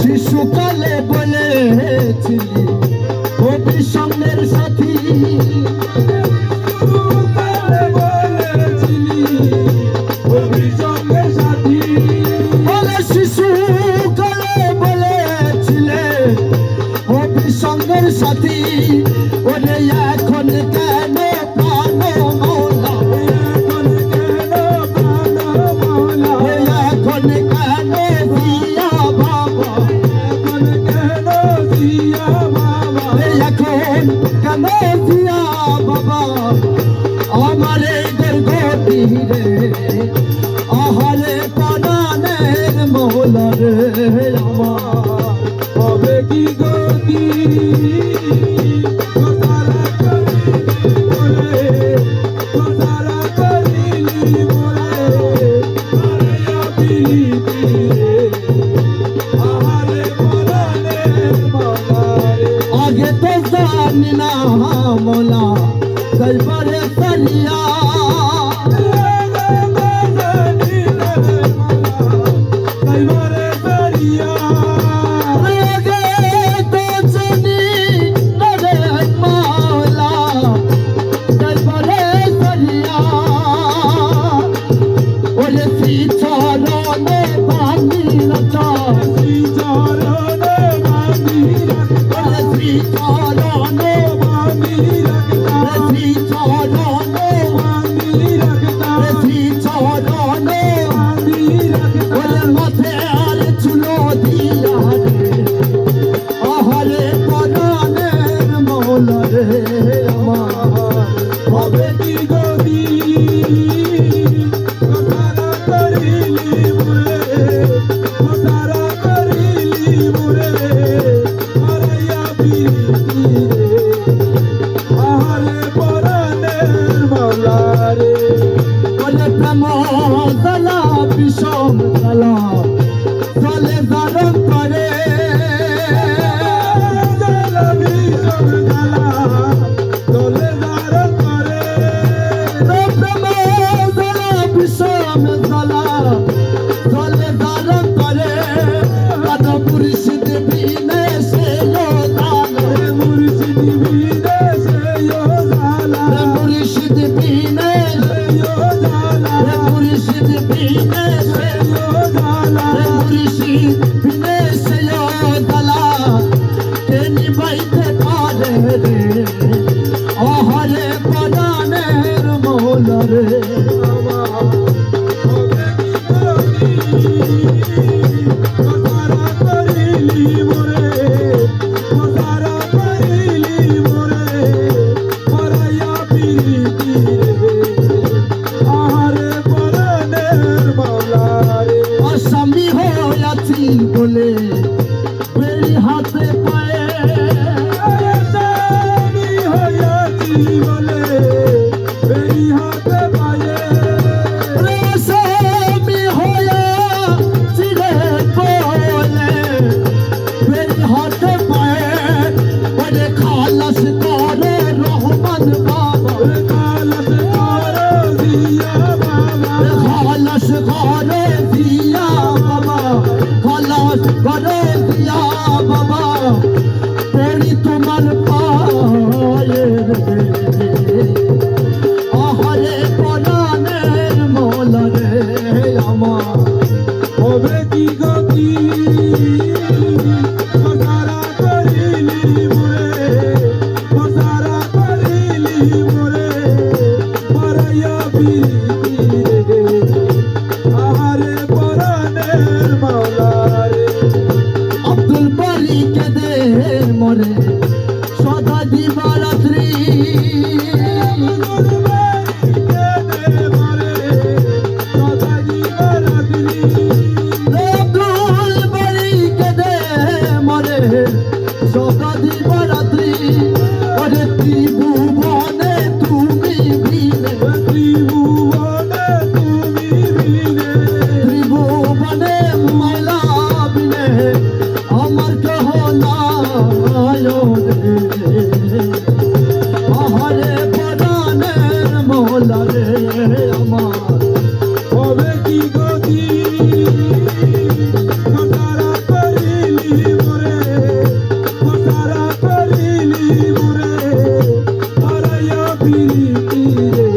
শিশুকালে বলেছিলি কবি সঙ্গের সাথী, শিশুকালে বলেছিলে কবি সঙ্গের সাথী, ওরে এখন কেন প্রাণ মৌলা, এখন কেন দিয়া বাবা, এখন কেন দিয়া বাবা আমার এই গতি রে, আহারে প্রাণের মৌলা রে আমার হবে কি গতি, আগে তো জানি না মৌলা দরবারে সলিয়া, বিষম জ্বালা চলে ধারণ করে, বিষম জ্বালা চলে ধারণ করে, বিষম জ্বালা চলে ধারণ করে, মুর্শিদ বিনে সে মুর্শিদ বিনে সে মুর্শিদ বিনে মুর্শিদ বিনে মুর্শিদ বিনে দালা কে নিবাইতে পারে রে, আহারে প্রাণের মৌলা রে বলে বেরি হাতে পায়ে, হইয়াছি বলে বেরি হাতে পায়ে, রেশমি হইয়াছি রে বলে বেরি হাতে পায়ে, ওরে খালাস করে রহমান বাবা, খালাস করে দিয়া বাবা, খালাস করে দিয়া বাবা, খালাস করে দিয়া বাবা, পড়ি তোমার পায়ে রে, আহারে প্রাণের মৌলা রে আমার হবে কি গতি, সারা করিলি মোরে, সারা করিলি মোরে, পরাইয়া বিরতি রে, আহারে প্রাণের মৌলা রে, আব্দুল বারি কে দে মোরে সদা দিবারাত্রি, আব্দুল বারি কে দে রে